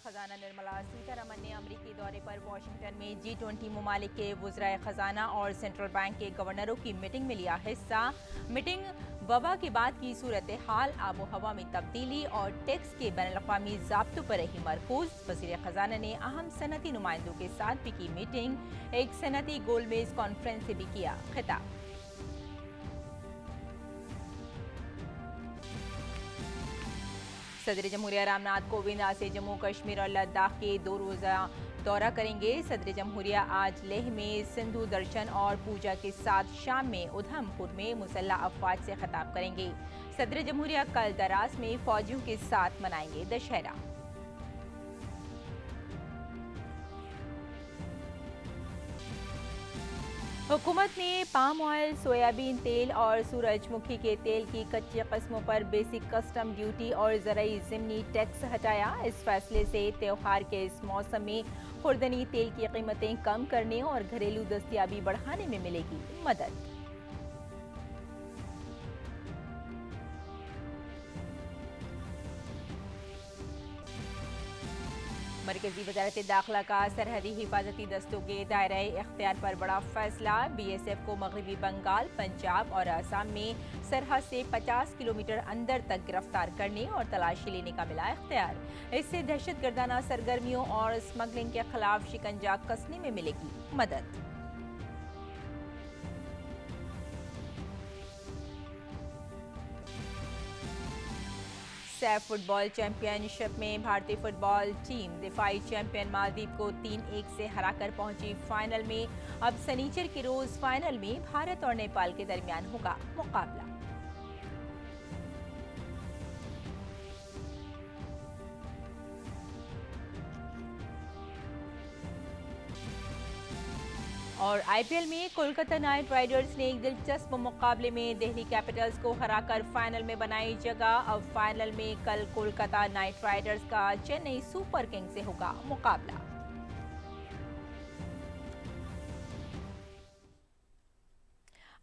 खजाना निर्मला सीतारमन ने अमरीकी दौरे पर वाशिंगटन में G20 ममालिक के वुज़राए खजाना और सेंट्रल बैंक के गवर्नरों की मीटिंग में लिया हिस्सा। मीटिंग वबा के बाद की सूरत हाल, आबो हवा में तब्दीली और टैक्स के बैनुल-अक़वामी ज़ाब्तों पर रही मरकूज। वज़ीर खजाना ने अहम सनती नुमाइंदों के साथ भी की मीटिंग। एक सनती गोलमेज कॉन्फ्रेंस से भी किया खिताब। सदर जमहूरिया रामनाथ कोविंद आज से जम्मू कश्मीर और लद्दाख के 2 रोज़ा दौरा करेंगे। सदर जमहूरिया आज लेह में सिंधु दर्शन और पूजा के साथ शाम में उधमपुर में मुसल्लह अफवाज से खिताब करेंगे। सदर जमहूरिया कल दरास में फौजियों के साथ मनाएंगे दशहरा। हुकूमत ने पाम ऑयल, सोयाबीन तेल और सूरजमुखी के तेल की कच्ची किस्मों पर बेसिक कस्टम ड्यूटी और ज़राई ज़िमनी टैक्स हटाया। इस फैसले से त्योहार के इस मौसम में खुर्दनी तेल की कीमतें कम करने और घरेलू दस्तियाबी बढ़ाने में मिलेगी मदद। मरकजी वज़ारत दाखिला का सरहदी हिफाजती दस्तों के दायरा इख्तियार पर बड़ा फैसला। BSF को मगरबी बंगाल, पंजाब और असम में सरहद से 50 किलोमीटर अंदर तक गिरफ्तार करने और तलाशी लेने का मिला इख्तियार। इससे दहशतगर्दाना सरगर्मियों और स्मगलिंग के खिलाफ शिकंजा कसने में मिलेगी मदद। सैफ फुटबॉल चैंपियनशिप में भारतीय फुटबॉल टीम दिफाई चैंपियन मालदीव को 3-1 से हराकर पहुंची फाइनल में। अब शनिचर के रोज फाइनल में भारत और नेपाल के दरमियान होगा मुकाबला। और IPL में कोलकाता नाइट राइडर्स ने एक दिलचस्प मुकाबले में दिल्ली कैपिटल्स को हराकर फाइनल में बनाई जगह। अब फाइनल में कल कोलकाता नाइट राइडर्स का चेन्नई सुपर किंग्स से होगा मुकाबला।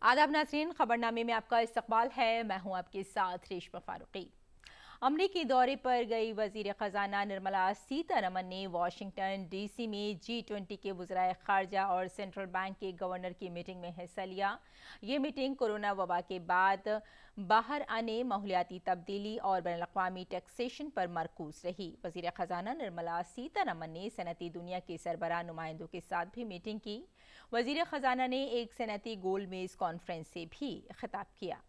आदाब नाज़रीन, खबरनामे में आपका इस्तकबाल है। मैं हूं आपके साथ रेशमा फारूकी। अमरीकी दौरे पर गई वजीर खजाना निर्मला सीतारमन ने वाशिंगटन DC में G20 के वज़राए खारजा और सेंट्रल बैंक के गवर्नर की मीटिंग में हिस्सा लिया। ये मीटिंग कोरोना वबा के बाद बाहर आने, माहौलियाती तब्दीली और बैनुल-अक़वामी टैक्सेशन पर मरकूज रही। वजीर खजाना निर्मला सीतारमन ने सनती दुनिया के सरबराह नुमाइंदों के साथ भी मीटिंग की। वजीर खजाना ने एक सनती गोलमेज कॉन्फ्रेंस से भी खिताब किया।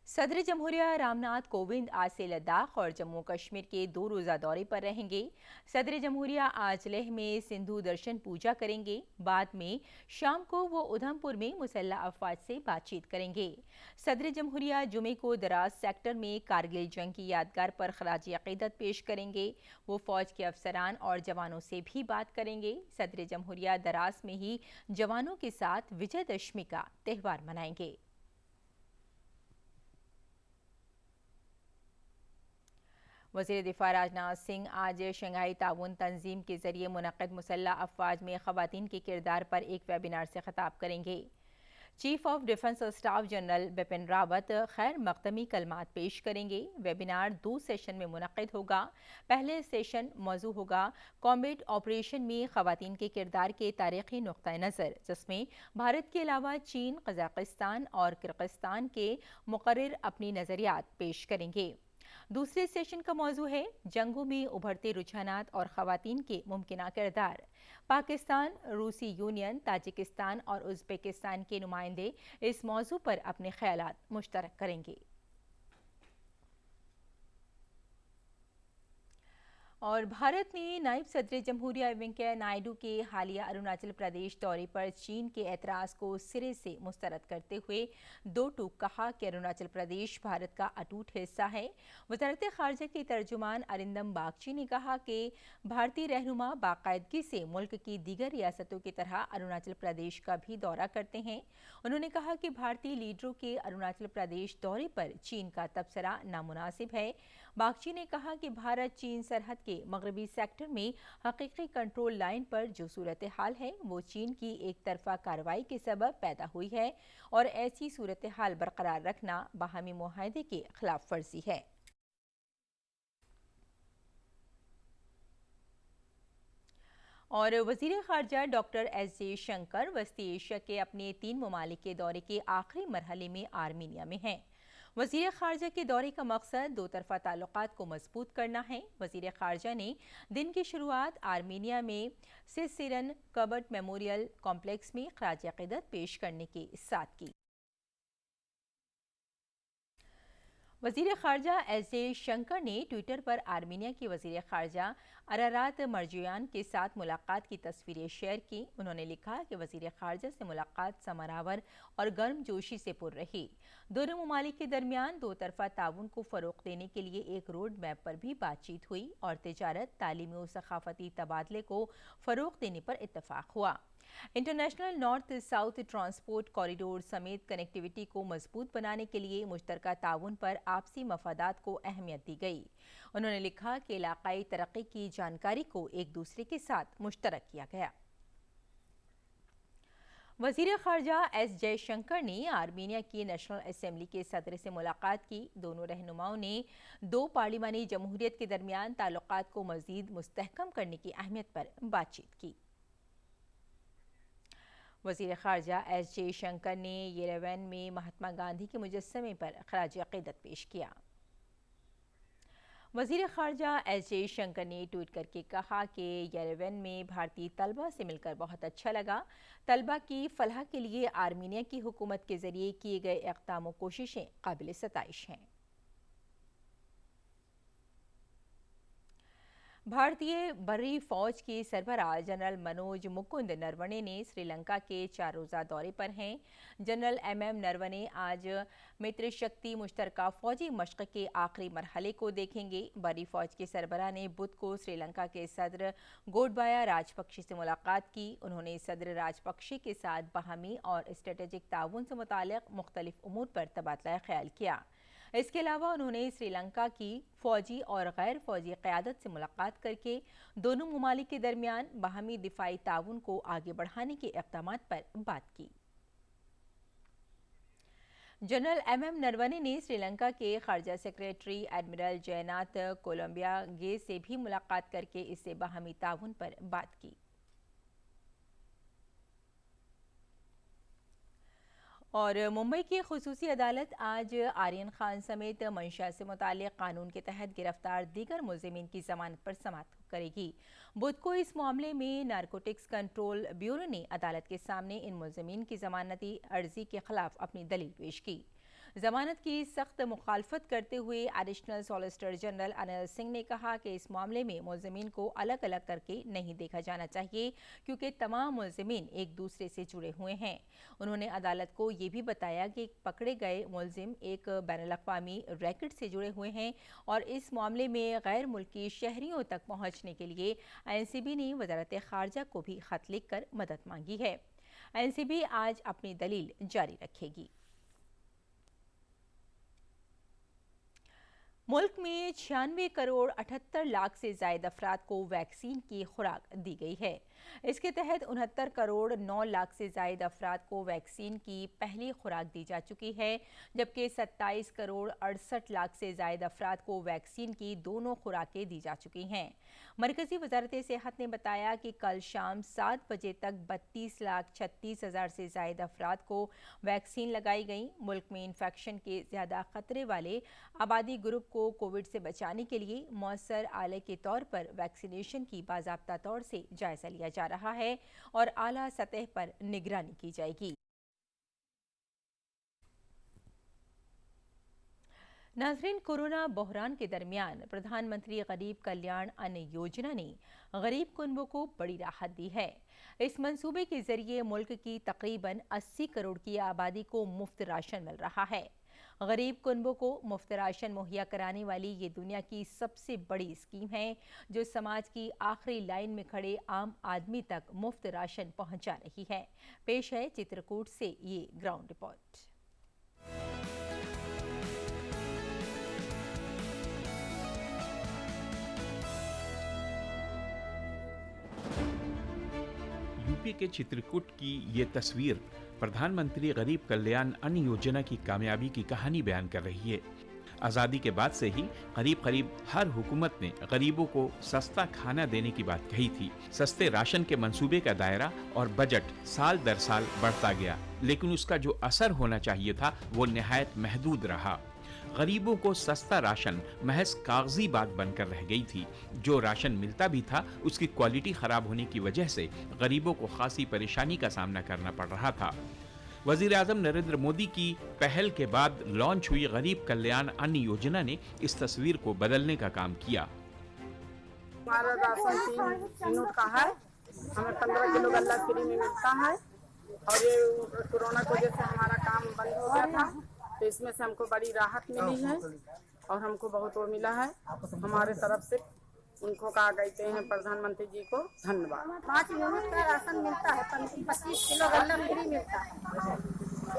सदर जमहूरिया रामनाथ कोविंद आज से लद्दाख और जम्मू कश्मीर के 2 रोज़ा दौरे पर रहेंगे। सदर जमहूरिया आज लेह में सिंधु दर्शन पूजा करेंगे। बाद में शाम को वो उधमपुर में मुसल्लह अफवाज से बातचीत करेंगे। सदर जमहूरिया जुमे को दराज सेक्टर में कारगिल जंग की यादगार पर खराज अकीदत पेश करेंगे। वो फौज के अफसरान और जवानों से भी बात करेंगे। सदर जमहूरिया दराज में ही जवानों के साथ विजयदशमी का त्यौहार मनाएंगे। वज़ीर दिफा राजनाथ सिंह आज शंघाई ताउन तंजीम के जरिए मुनक़्क़िद मुसल्लह अफवाज में ख़वातीन के किरदार पर एक वेबिनार से खिताब करेंगे। Chief of defence staff general Bipin Rawat खैर मक़दमी कलमात पेश करेंगे। वेबिनार 2 सेशन में मुनक़्क़िद होगा। पहले सेशन मौजू होगा कॉम्बैट ऑपरेशन में ख़वातीन के किरदार के तारीख़ी नुक़्ता नज़र, जिसमें भारत के अलावा चीन, कज़ाकिस्तान और किर्गिस्तान के मुक़र्रिर अपनी नज़रियात पेश करेंगे। दूसरे सेशन का मौजू है जंगों में उभरते रुझानात और ख़वातीन के मुमकिना किरदार। पाकिस्तान, रूसी यूनियन, ताजिकिस्तान और उज़्बेकिस्तान के नुमाइंदे इस मौजू पर अपने ख्यालात मुश्तरक करेंगे। और भारत ने नायब सदर जमहूरिया वेंकैया नायडू के हालिया अरुणाचल प्रदेश दौरे पर चीन के एतराज़ को सिरे से मुस्तरद करते हुए 2 टूक कहा कि अरुणाचल प्रदेश भारत का अटूट हिस्सा है। वज़ारत ख़ारजा के तर्जुमान अरिंदम बागची ने कहा कि भारतीय रहनुमा बाकायदगी से मुल्क की दीगर रियासतों की तरह अरुणाचल प्रदेश का भी दौरा करते हैं। उन्होंने कहा कि भारतीय लीडरों के अरुणाचल प्रदेश दौरे पर चीन का तबसरा नामुनासिब है। बागची ने कहा कि भारत चीन सरहद के के मगरबी सेक्टर में हकीकी कंट्रोल लाइन पर जो सूरत हाल है वो चीन की एक तरफा कार्रवाई के सबब पैदा हुई है और ऐसी सूरत हाल बरकरार रखना बाहमी मुआहदे के खिलाफ वर्जी है। और वज़ीर ख़ारजा डॉक्टर एस जयशंकर वस्ती एशिया के अपने 3 ममालिक के दौरे के आखिरी मरहले में आर्मीनिया में हैं। वज़ीर ख़ारजा के दौरे का मकसद दो तरफ़ा ताल्लुकात को मजबूत करना है। वज़ीर ख़ारजा ने दिन की शुरुआत आर्मीनिया में सिसिरन कबर्ट मेमोरियल कॉम्प्लेक्स में ख़राज अक़ीदत पेश करने के साथ की। वज़ीर ख़ारजा एस जयशंकर ने ट्विटर पर आर्मीनिया के वज़ीर ख़ारजा अरारात मर्जोयान के साथ मुलाकात की तस्वीरें शेयर की। उन्होंने लिखा कि वज़ीर ख़ारजा से मुलाकात समारावर और गर्मजोशी से पुर रही। दोनों ममालिक के दरमियान दो तरफ़ा ताउन को फ़रोग़ देने के लिए एक रोड मैप पर भी बातचीत हुई और तिजारत, तालीमी और सक़ाफ़ती तबादले को फ़रोग़ देने पर इत्तफ़ाक़ हुआ। International north south transport corridor समेत कनेक्टिविटी को मजबूत बनाने के लिए मुश्तरका ताउन पर आपसी मफादात को अहमियत दी गई। उन्होंने लिखा कि इलाकाई तरक्की की जानकारी को एक दूसरे के साथ मुश्तरक किया गया। वज़ीर ख़ारजा एस जयशंकर ने आर्मीनिया की नेशनल असेंबली के सदर से मुलाकात की। दोनों रहनुमाओं ने दो पार्लिमानी जमहूरियत के दरमियान ताल्लुकात को मज़ीद मुस्तहकम करने की अहमियत पर बातचीत की। वज़ीर ख़ारजा एस जयशंकर ने येरेवन में महात्मा गांधी के मुजस्समे पर ख़राज अक़ीदत पेश किया। वज़ीर ख़ारजा एस जयशंकर ने ट्वीट करके कहा कि येरेवन में भारतीय तलबा से मिलकर बहुत अच्छा लगा। तलबा की फलाह के लिए आर्मीनिया की हुकूमत के ज़रिए किए गए इक़दाम व कोशिशें काबिल सताइश हैं। भारतीय बर्री फौज के सरबराह जनरल मनोज मुकुंद नरवणे ने श्रीलंका के 4 रोज़ा दौरे पर हैं। जनरल MM नरवणे आज मित्र शक्ति मुश्तरका फौजी मशक़ के आखिरी मरहले को देखेंगे। बर्री फौज के सरबराह ने बुध को श्रीलंका के सदर गोटबाया राजपक्षे से मुलाकात की। उन्होंने सदर राजपक्षे के साथ बाहमी और स्ट्रेटेजिक ताउन से मुताल्लिक़ मुख्तलिफ उमूर पर तबादला ख्याल किया। इसके अलावा उन्होंने श्रीलंका की फौजी और गैर फौजी क़यादत से मुलाकात करके दोनों ममालिक के दरमियान बाहमी दिफाई ताउन को आगे बढ़ाने के इक़दामात पर बात की। जनरल MM नरवणे ने श्रीलंका के ख़ारजा सेक्रेटरी एडमिरल जयनाथ कोलंबिया गे से भी मुलाकात करके इससे बाहमी ताउन पर बात की। और मुंबई की खुसूसी अदालत आज आर्यन खान समेत मंशा से मुताल्लिक़ कानून के तहत गिरफ्तार दीगर मुल्ज़िमीन की ज़मानत पर समाअत करेगी। बुध को इस मामले में नारकोटिक्स कंट्रोल ब्यूरो ने अदालत के सामने इन मुल्ज़िमीन की ज़मानती अर्जी के खिलाफ अपनी दलील पेश की। जमानत की सख्त मुखालफत करते हुए additional solicitor general Anil Singh ने कहा कि इस मामले में मुल्ज़िमीन को अलग अलग करके नहीं देखा जाना चाहिए क्योंकि तमाम मुल्ज़िमीन एक दूसरे से जुड़े हुए हैं। उन्होंने अदालत को ये भी बताया कि पकड़े गए मुल्ज़िम एक बैनुल-अक़वामी रैकेट से जुड़े हुए हैं और इस मामले में गैर मुल्की शहरियों तक पहुँचने के लिए NCB ने वज़ारत ख़ारजा को भी ख़त लिखकर मदद मांगी है। NCB आज अपनी दलील जारी रखेगी। मुल्क में 96 करोड़ 78 लाख से ज़ायद अफराद को वैक्सीन की खुराक दी गई है। इसके तहत 69 करोड़ 9 लाख से ज़ायद अफराद को वैक्सीन की पहली खुराक दी जा चुकी है, जबकि 27 करोड़ 68 लाख से ज़ायद अफराद को वैक्सीन की दोनों खुराकें दी जा चुकी हैं। मरकज़ी वज़ारत सेहत ने बताया कि कल शाम 7 बजे तक 32,36,000 से ज़ायद अफराद को वैक्सीन लगाई गई। मुल्क में इन्फेक्शन के ज़्यादा खतरे वाले आबादी ग्रुप को कोविड से बचाने के लिए मौसर आले के तौर पर वैक्सीनेशन की बाज़ाब्ता तौर से जायज़ा लिया जा रहा है और आला सतह पर निगरानी की जाएगी। नाज़रीन, कोरोना बहरान के दरमियान प्रधानमंत्री गरीब कल्याण अन्न योजना ने गरीब कुनबों को बड़ी राहत दी है। इस मंसूबे के जरिए मुल्क की तकरीबन 80 करोड़ की आबादी को मुफ्त राशन मिल रहा है। गरीब कुनबों को मुफ्त राशन मुहैया कराने वाली ये दुनिया की सबसे बड़ी स्कीम है, जो समाज की आखिरी लाइन में खड़े आम आदमी तक मुफ्त राशन पहुंचा रही है। पेश है चित्रकूट से ये ग्राउंड रिपोर्ट। यूपी के चित्रकूट की ये तस्वीर प्रधानमंत्री गरीब कल्याण अन्न योजना की कामयाबी की कहानी बयान कर रही है। आज़ादी के बाद से ही करीब हर हुकूमत ने गरीबों को सस्ता खाना देने की बात कही थी। सस्ते राशन के मंसूबे का दायरा और बजट साल दर साल बढ़ता गया, लेकिन उसका जो असर होना चाहिए था वो निहायत महदूद रहा। गरीबों को सस्ता राशन महज कागजी बात बनकर रह गई थी। जो राशन मिलता भी था उसकी क्वालिटी खराब होने की वजह से गरीबों को खासी परेशानी का सामना करना पड़ रहा था। वजीर आजम नरेंद्र मोदी की पहल के बाद लॉन्च हुई गरीब कल्याण अन्न योजना ने इस तस्वीर को बदलने का काम किया। हमारा राशन 3 यूनिट का है, हमें 15 किलो गल्ला फ्री में मिलता है और ये कोरोना की वजह से हमारा काम बंद हो गया था, तो इसमें से हमको बड़ी राहत मिली है और हमको बहुत वो मिला है। हमारे तरफ से उनको कहा कहते हैं प्रधानमंत्री जी को धन्यवाद। 5 यूनिट का राशन मिलता है, 25 किलो गल्ला फ्री मिलता है।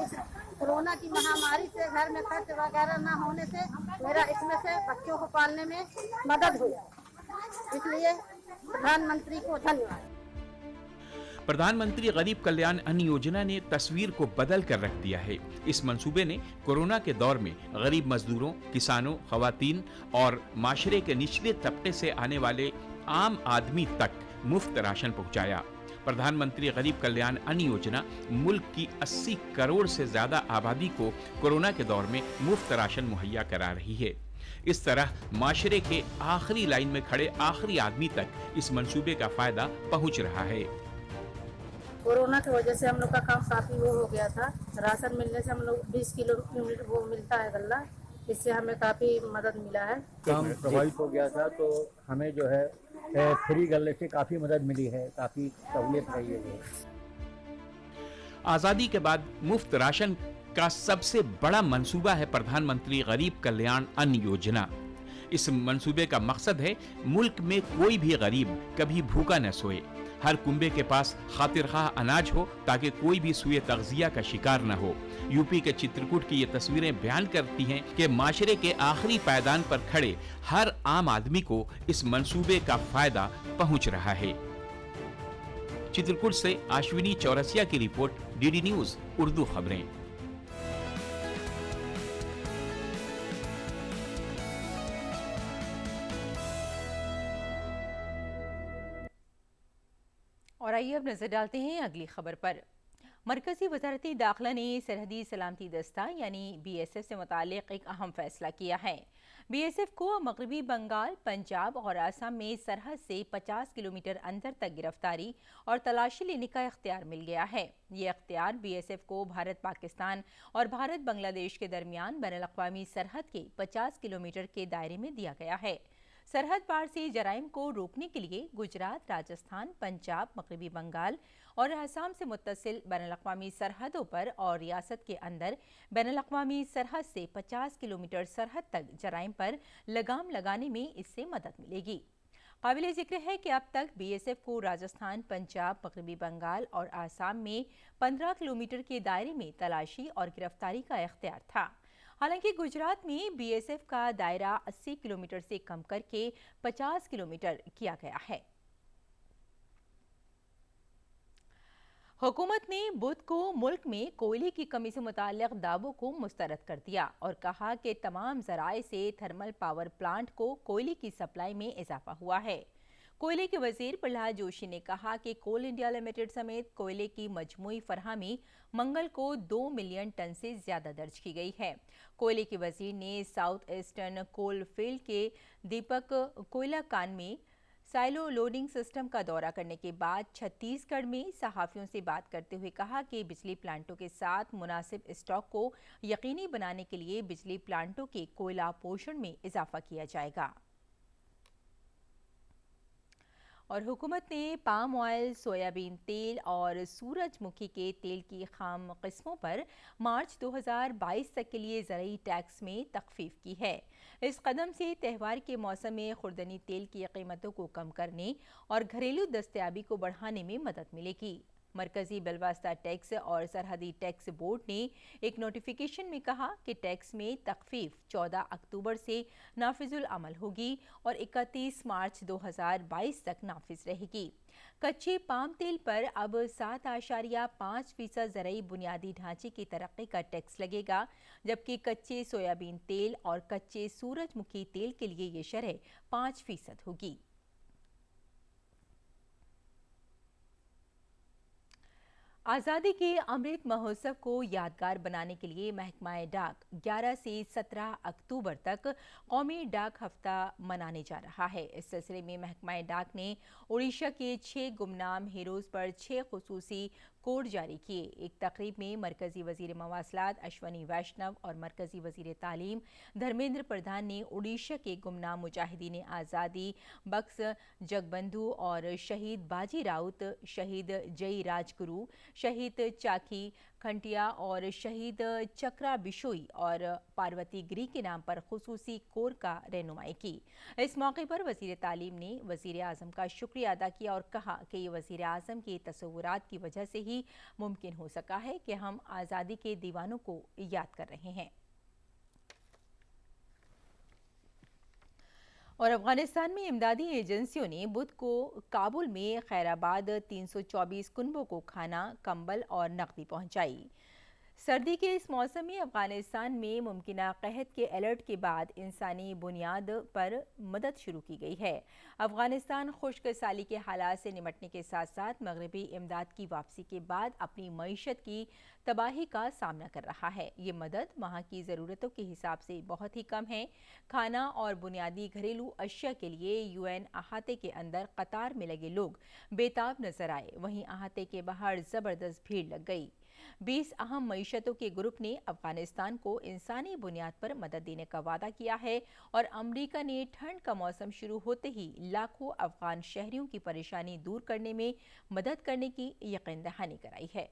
इस कोरोना की महामारी से घर में खर्च वगैरह न होने से मेरा इसमें से बच्चों को पालने में मदद हुई, इसलिए प्रधानमंत्री को धन्यवाद। प्रधानमंत्री गरीब कल्याण अन्न योजना ने तस्वीर को बदल कर रख दिया है। इस मंसूबे ने कोरोना के दौर में गरीब मजदूरों, किसानों, खवातीन और माशरे के निचले तबके से आने वाले आम आदमी तक मुफ्त राशन पहुंचाया। प्रधानमंत्री गरीब कल्याण अन्न योजना मुल्क की 80 करोड़ से ज्यादा आबादी को कोरोना के दौर में मुफ्त राशन मुहैया करा रही है। इस तरह माशरे के आखिरी लाइन में खड़े आखिरी आदमी तक इस मंसूबे का फायदा पहुंच रहा है। कोरोना की वजह से हम लोग का काम काफी वो हो गया था। राशन मिलने से हम लोग 20 किलो यूनिट वो मिलता है गल्ला, इससे हमें काफी मदद मिला है। काम प्रभावित हो गया था तो हमें जो है फ्री गल्ले से काफी मदद मिली है, काफी सहूलियत रही है। आजादी के बाद मुफ्त राशन का सबसे बड़ा मंसूबा है प्रधानमंत्री गरीब कल्याण अन्न योजना। इस मंसूबे का मकसद है मुल्क में कोई भी गरीब कभी भूखा न सोए। हर कुंबे के पास खातिरखाह अनाज हो ताकि कोई भी सुए तग़ज़िया का शिकार न हो। यूपी के चित्रकूट की ये तस्वीरें बयान करती हैं कि माशरे के आखिरी पायदान पर खड़े हर आम आदमी को इस मंसूबे का फायदा पहुंच रहा है। चित्रकूट से अश्विनी चौरसिया की रिपोर्ट, डीडी न्यूज़ उर्दू खबरें। और आइए अब नजर डालते हैं अगली खबर पर। मरकजी वजारती दाखिला ने सरहदी सलामती दस्ता यानी BSF से मुतालिक एक अहम फैसला किया है। BSF को मगरबी बंगाल, पंजाब और आसाम में सरहद से 50 किलोमीटर अंदर तक गिरफ्तारी और तलाशी लेने का इख्तियार मिल गया है। ये इख्तियार BSF को भारत पाकिस्तान और भारत बांग्लादेश के दरमियान बैनुल-अक़वामी सरहद के 50 किलोमीटर के दायरे में दिया गया है। सरहद पार से जराइम को रोकने के लिए गुजरात, राजस्थान, पंजाब, मगरबी बंगाल और असम से मुत्तसिल बैनुल-अक़वामी सरहदों पर और रियासत के अंदर बैनुल-अक़वामी सरहद से 50 किलोमीटर सरहद तक जराइम पर लगाम लगाने में इससे मदद मिलेगी। काबिल जिक्र है कि अब तक BSF को राजस्थान, पंजाब, मगरबी बंगाल और आसाम में 15 किलोमीटर के दायरे में तलाशी और गिरफ्तारी का इख्तियार था। हालांकि गुजरात में BSF का दायरा 80 किलोमीटर से कम करके 50 किलोमीटर किया गया है। हुकूमत ने बुध को मुल्क में कोयले की कमी से मुताल्लिक दावों को मुस्तरद कर दिया और कहा कि तमाम ज़राए से थर्मल पावर प्लांट को कोयले की सप्लाई में इजाफा हुआ है। कोयले के वजीर प्रहलाद जोशी ने कहा कि कोल इंडिया लिमिटेड समेत कोयले की मजमूई फरहमी मंगल को 2 मिलियन टन से ज्यादा दर्ज की गई है। कोयले के वजीर ने साउथ ईस्टर्न कोल फील्ड के दीपक कोयला कान में साइलो लोडिंग सिस्टम का दौरा करने के बाद छत्तीसगढ़ में सहाफियों से बात करते हुए कहा कि बिजली प्लांटों के साथ मुनासिब स्टॉक को यकीनी बनाने के लिए बिजली प्लांटों के कोयला पोषण में इजाफा किया जाएगा। और हुकूमत ने पाम ऑयल, सोयाबीन तेल और सूरजमुखी के तेल की खाम किस्मों पर मार्च 2022 तक के लिए ज़रूरी टैक्स में तखफीफ की है। इस कदम से त्यौहार के मौसम में खुर्दनी तेल की कीमतों को कम करने और घरेलू दस्तयाबी को बढ़ाने में मदद मिलेगी। मरकजी बिलवास्ता टैक्स और सरहदी टैक्स बोर्ड ने एक नोटिफिकेशन में कहा कि टैक्स में तखफीफ 14 अक्टूबर से नाफिजुल अमल होगी और 31 मार्च 2022 तक नाफिज रहेगी। कच्चे पाम तेल पर अब 7.5% ज़रूरी बुनियादी ढांचे की तरक्की का टैक्स लगेगा, जबकि कच्चे सोयाबीन तेल और कच्चे सूरजमुखी तेल के लिए ये शरह 5% होगी। आज़ादी के अमृत महोत्सव को यादगार बनाने के लिए महकमा डाक 11 से 17 अक्टूबर तक कौमी डाक हफ्ता मनाने जा रहा है। इस सिलसिले में महकमा डाक ने उड़ीसा के 6 गुमनाम हीरोज पर 6 खुसूसी कोड जारी किए। एक तकरीब में मरकजी वजीर मवासलात अश्वनी वैष्णव और मरकजी वजीर तालीम धर्मेंद्र प्रधान ने उड़ीसा के गुमनाम मुजाहिदीन आज़ादी बख्श जगबंधु और शहीद बाजी राउत, शहीद जय राजगुरु, शहीद चाकी खंटिया और शहीद चक्रा बिशोई और पार्वती गिरी के नाम पर खुसूसी कोर का रहनुमाई की। इस मौके पर वजीर तालीम ने वजीर आजम का शुक्रिया अदा किया और कहा कि ये वजीर आजम के तसव्वुरात की वजह से ही मुमकिन हो सका है कि हम आज़ादी के दीवानों को याद कर रहे हैं। और अफगानिस्तान में इमदादी एजेंसियों ने बुध को काबुल में खैराबाद 324 कुनबों को खाना, कंबल और नकदी पहुंचाई। सर्दी के इस मौसम में अफगानिस्तान में मुमकिना कहत के अलर्ट के बाद इंसानी बुनियाद पर मदद शुरू की गई है। अफगानिस्तान खुश्क साली के हालात से निपटने के साथ साथ मगरबी इमदाद की वापसी के बाद अपनी मईशत की तबाही का सामना कर रहा है। ये मदद वहाँ की ज़रूरतों के हिसाब से बहुत ही कम है। खाना और बुनियादी घरेलू अशिया के लिए UN अहाते के अंदर कतार में लगे लोग बेताब नजर आए। वहीं अहाते के बाहर ज़बरदस्त भीड़ लग गई। 20 अहम मईशतों के ग्रुप ने अफगानिस्तान को इंसानी बुनियाद पर मदद देने का वादा किया है और अमेरिका ने ठंड का मौसम शुरू होते ही लाखों अफगान शहरियों की परेशानी दूर करने में मदद करने की यकीन दहानी कराई है।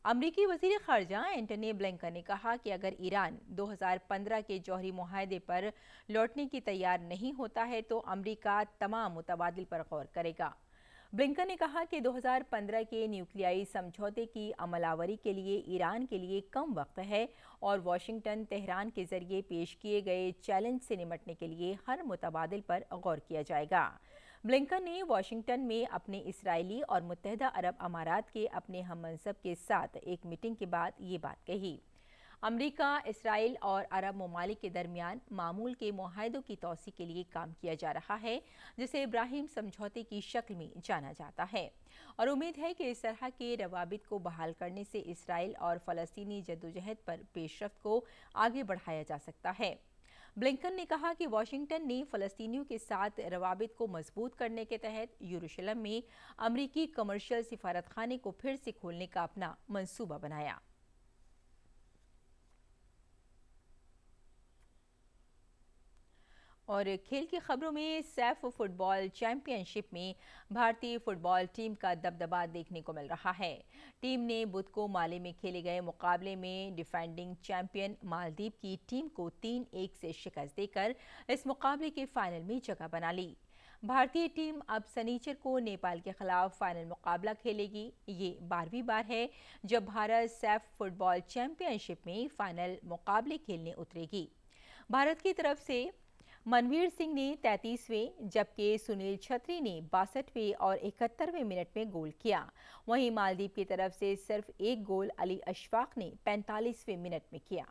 अमरीकी वज़ीर ख़ारजा एंटनी ब्लिंकन ने कहा कि अगर ईरान 2015 के जौहरी मुआहदे पर लौटने की तैयार नहीं होता है तो अमरीका तमाम मुतबादिल पर गौर करेगा। ब्लिंकन ने कहा कि 2015 के न्यूक्लियाई समझौते की अमलावरी के लिए ईरान के लिए कम वक्त है और वाशिंगटन तेहरान के जरिए पेश किए गए चैलेंज से निपटने के लिए हर मुतबादिल पर गौर किया जाएगा। ब्लिंकन ने वाशिंगटन में अपने इस्राएली और मुत्तहदा अरब अमारात के अपने हममनसब के साथ एक मीटिंग के बाद ये बात कही। अमेरिका, इसराइल और अरब ममालिक के दरमियान मामूल के मुआहदों की तौसी के लिए काम किया जा रहा है, जिसे इब्राहिम समझौते की शक्ल में जाना जाता है और उम्मीद है कि इस तरह के रवाबित को बहाल करने से इसराइल और फ़लस्तीनी जद्दोजहद पर पेशरफ्त को आगे बढ़ाया जा सकता है। ब्लिंकन ने कहा कि वाशिंगटन ने फ़लस्तीनियों के साथ रवाबित को मजबूत करने के तहत यरूशलेम में अमरीकी कमर्शियल सिफारतखाने को फिर से खोलने का अपना मंसूबा बनाया। और खेल की खबरों में सैफ फुटबॉल चैंपियनशिप में भारतीय फुटबॉल टीम का दबदबा देखने को मिल रहा है। टीम ने बुध को माले में खेले गए मुकाबले में डिफेंडिंग चैंपियन मालदीव की टीम को 3-1 से शिकस्त देकर इस मुकाबले के फाइनल में जगह बना ली। भारतीय टीम अब शनिचर को नेपाल के खिलाफ फाइनल मुकाबला खेलेगी। ये 12वीं बार है जब भारत सैफ फुटबॉल चैंपियनशिप में फाइनल मुकाबले खेलने उतरेगी। भारत की तरफ से मनवीर सिंह ने 33वें जबकि सुनील छत्री ने 62वें और 71वें मिनट में गोल किया। वहीं मालदीव की तरफ से सिर्फ एक गोल अली अशफाक ने 45वें मिनट में किया।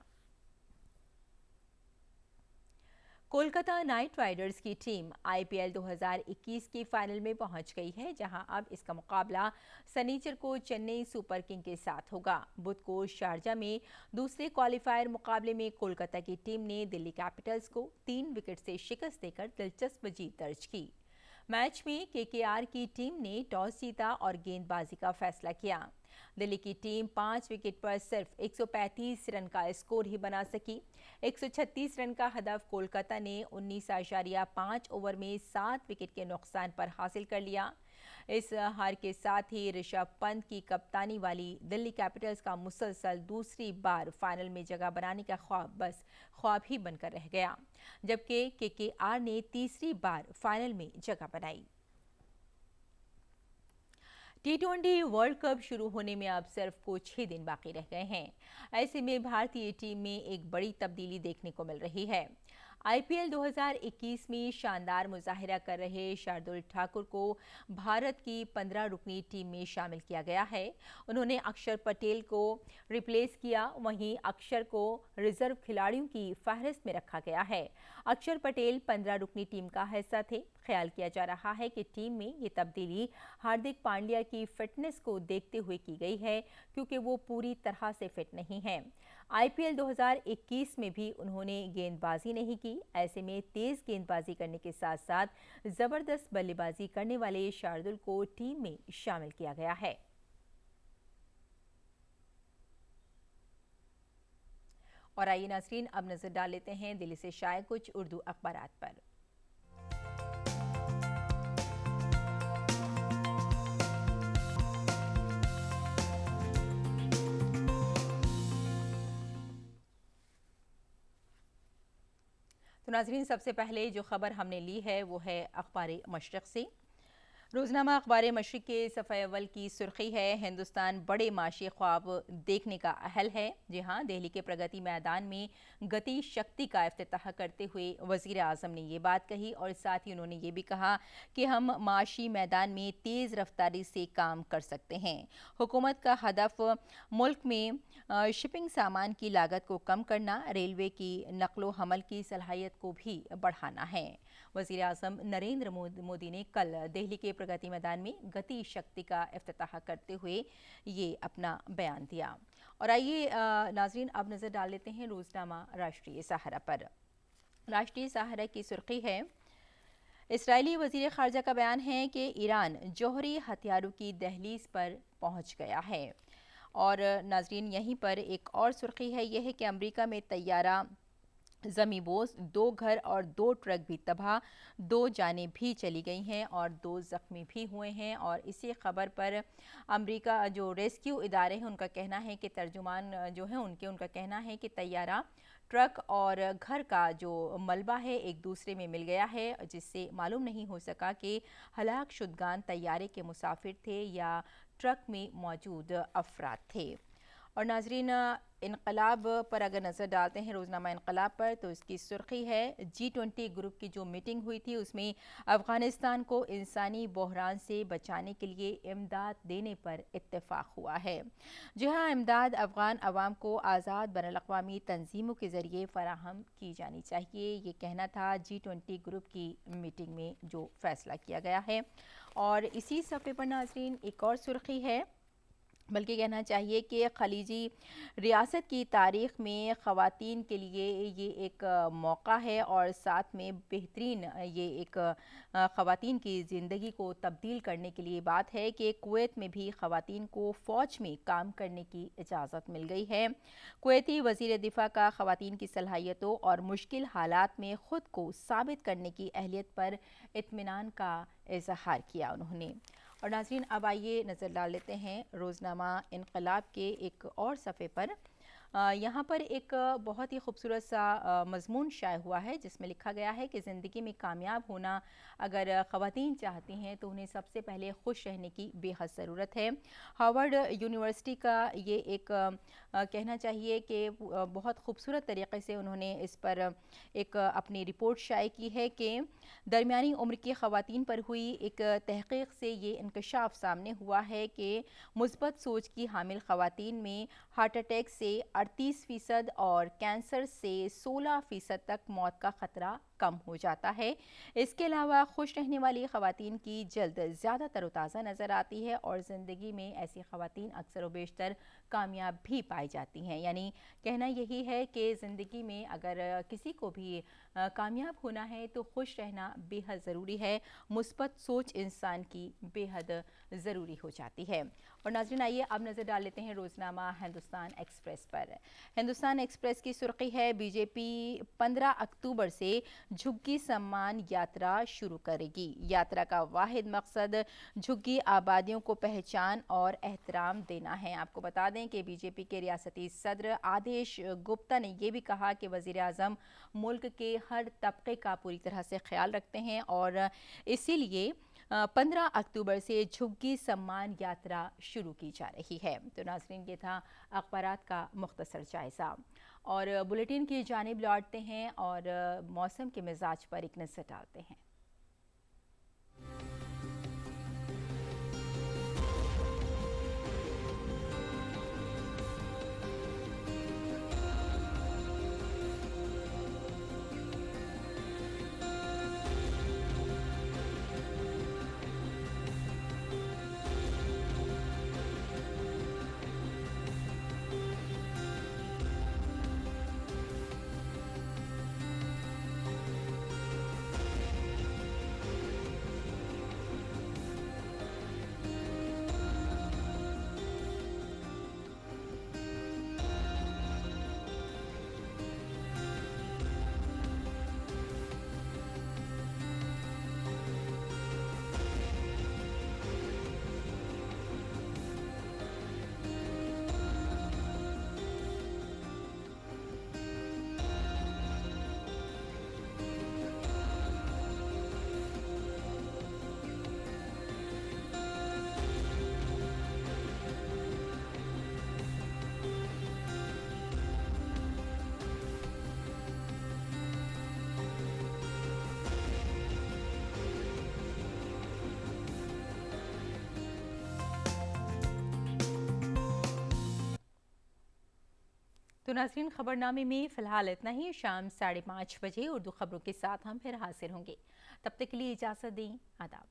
कोलकाता नाइट राइडर्स की टीम IPL 2021 के फाइनल में पहुंच गई है, जहां अब इसका मुकाबला शनिचर को चेन्नई सुपर किंग के साथ होगा। बुध को शारजा में दूसरे क्वालिफायर मुकाबले में कोलकाता की टीम ने दिल्ली कैपिटल्स को 3 विकेट से शिकस्त देकर दिलचस्प जीत दर्ज की। मैच में KKR की टीम ने टॉस जीता और गेंदबाजी का फैसला किया। दिल्ली की टीम 5 विकेट पर सिर्फ 135 रन का स्कोर ही बना सकी। 136 रन का हदफ कोलकाता ने 19.5 ओवर में 7 विकेट के नुकसान पर हासिल कर लिया। इस हार के साथ ही ऋषभ पंत की कप्तानी वाली दिल्ली कैपिटल्स का मुसलसल दूसरी बार फाइनल में जगह बनाने का ख्वाब बस ख्वाब ही बनकर रह गया, जबकि KKR ने तीसरी बार फाइनल में जगह बनाई। T20 वर्ल्ड कप शुरू होने में अब सिर्फ कुछ ही दिन बाकी रह गए हैं। ऐसे में भारतीय टीम में एक बड़ी तब्दीली देखने को मिल रही है। आईपीएल 2021 में शानदार मुजाहिरा कर रहे शार्दुल ठाकुर को भारत की 15 रुकनी टीम में शामिल किया गया है। उन्होंने अक्षर पटेल को रिप्लेस किया, वहीं अक्षर को रिजर्व खिलाड़ियों की फहरिस्त में रखा गया है। अक्षर पटेल 15 रुकनी टीम का हिस्सा थे। ख्याल किया जा रहा है कि टीम में ये तब्दीली हार्दिक पांड्या की फिटनेस को देखते हुए की गई है, क्योंकि वो पूरी तरह से फिट नहीं हैं। आईपीएल 2021 में भी उन्होंने गेंदबाजी नहीं की। ऐसे में तेज गेंदबाजी करने के साथ साथ जबरदस्त बल्लेबाजी करने वाले शार्दुल को टीम में शामिल किया गया है। और आइए नाज़रीन, अब नजर डाल लेते हैं दिल्ली से शाये कुछ उर्दू अखबारात पर। तो नाज़रीन, सबसे पहले जो खबर हमने ली है वो है अखबार मशरिक़ से। रोज़नामा अखबार मशरिक़ के सफ़े अव्वल की सुर्खी है, हिंदुस्तान बड़े माशी ख्वाब देखने का अहल है। जी हाँ, दिल्ली के प्रगति मैदान में गति शक्ति का इफ्तिताह करते हुए वज़ीर आज़म ने ये बात कही और साथ ही उन्होंने ये भी कहा कि हम माशी मैदान में तेज़ रफ्तारी से काम कर सकते हैं। हुकूमत का हदफ मुल्क में शिपिंग सामान की लागत को कम करना, रेलवे की नकलो हमल की सलाहियत को भी बढ़ाना है। वज़ीर आज़म नरेंद्र मोदी ने कल दिल्ली के प्रगति मैदान में गति शक्ति का इफ्तिताह करते हुए ये अपना बयान दिया। और आइए नाज़रीन, अब नज़र डाल लेते हैं रोज़नामा राष्ट्रीय सहारा पर। राष्ट्रीय सहारा की सुर्खी है, इस्राएली वज़ीर ख़ारजा का बयान है कि ईरान जौहरी हथियारों की दहलीज पर पहुँच गया है। और नाज़रीन, यहीं पर एक और सुर्खी है, यह है कि अमेरिका में तैयारा ज़मींबोस, 2 घर और 2 ट्रक भी तबाह, 2 जानें भी चली गई हैं और 2 ज़ख्मी भी हुए हैं। और इसी खबर पर अमेरिका जो रेस्क्यू इदारे हैं उनका कहना है कि तर्जुमान जो है उनका कहना है कि तैयारा, ट्रक और घर का जो मलबा है एक दूसरे में मिल गया है, जिससे मालूम नहीं हो सका कि हलाक शुदगान तैयारे के मुसाफिर थे या ट्रक में मौजूद अफराद थे। और नाजरीन, इनकलाब पर अगर नज़र डालते हैं रोज़नामा इनकलाब पर, तो इसकी सुर्खी है G20 ग्रुप की जो मीटिंग हुई थी उसमें अफ़गानिस्तान को इंसानी बहरान से बचाने के लिए इमदाद देने पर इत्तेफाक हुआ है। जी हाँ, इमदाद अफ़गान अवाम को आज़ाद बैनुल-अक़वामी तंजीमों के ज़रिए फ़राहम की जानी चाहिए, ये कहना था G20 ग्रुप की मीटिंग में जो फ़ैसला किया गया है। और इसी सफ़े पर नाज़रीन एक और सुर्खी है, बल्कि कहना चाहिए कि खलीजी रियासत की तारीख़ में ख़वातीन के लिए ये एक मौका है और साथ में बेहतरीन ये एक ख़वातीन की ज़िंदगी को तब्दील करने के लिए बात है कि कुवैत में भी ख़वातीन को फ़ौज में काम करने की इजाज़त मिल गई है। कुवैती वज़ीर दिफ़ा का ख़वातीन की सलाहियतों और मुश्किल हालात में ख़ुद को साबित करने की अहलियत पर इत्मीनान का इज़हार किया उन्होंने। और नाज़रीन, अब आइए नज़र डाल लेते हैं रोज़नामा इनकलाब के एक और सफ़े पर। यहाँ पर एक बहुत ही खूबसूरत सा मज़मून शाये हुआ है, जिसमें लिखा गया है कि ज़िंदगी में कामयाब होना अगर ख़वातीन चाहती हैं तो उन्हें सबसे पहले खुश रहने की बेहद ज़रूरत है। हार्वर्ड यूनिवर्सिटी का ये एक कहना चाहिए कि बहुत खूबसूरत तरीक़े से उन्होंने इस पर एक अपनी रिपोर्ट शाये की है कि दरमियानी उम्र की ख़वातीन पर हुई एक तहक़ीक़ से ये इंकशाफ सामने हुआ है कि मुस्बत सोच की हामिल ख़वातीन में हार्ट अटैक से 38% और कैंसर से 16% तक मौत का ख़तरा कम हो जाता है। इसके अलावा खुश रहने वाली ख़वातीन की जल्द ज़्यादा तरोताज़ा नज़र आती है और ज़िंदगी में ऐसी ख़वातीन अक्सर व बेशतर कामयाब भी पाई जाती हैं। यानी कहना यही है कि ज़िंदगी में अगर किसी को भी कामयाब होना है तो खुश रहना बेहद ज़रूरी है, मुस्बत सोच इंसान की बेहद ज़रूरी हो जाती है। और नाज़रीन, आइए अब नज़र डाल लेते हैं रोज़नामा हिंदुस्तान एक्सप्रेस पर। हिंदुस्तान एक्सप्रेस की सुर्खी है, बीजेपी 15 अक्टूबर से झुग्गी सम्मान यात्रा शुरू करेगी। यात्रा का वाहिद मकसद झुग्गी आबादियों को पहचान और एहतराम देना है। आपको बता दें कि बीजेपी के रियासती सदर आदेश गुप्ता ने यह भी कहा कि वज़ीर आज़म मुल्क के हर तबके का पूरी तरह से ख्याल रखते हैं और इसीलिए 15 अक्टूबर से झुग्गी सम्मान यात्रा शुरू की जा रही है। तो नाज़रीन, ये था अखबारात का मुख्तसर जायज़ा और बुलेटिन की जानिब लौटते हैं और मौसम के मिजाज पर एक नज़र डालते हैं। तो नाज़रीन, खबरनामे में फ़िलहाल इतना ही। शाम 5:30 बजे उर्दू खबरों के साथ हम फिर हाजिर होंगे। तब तक के लिए इजाज़त दें। आदाब।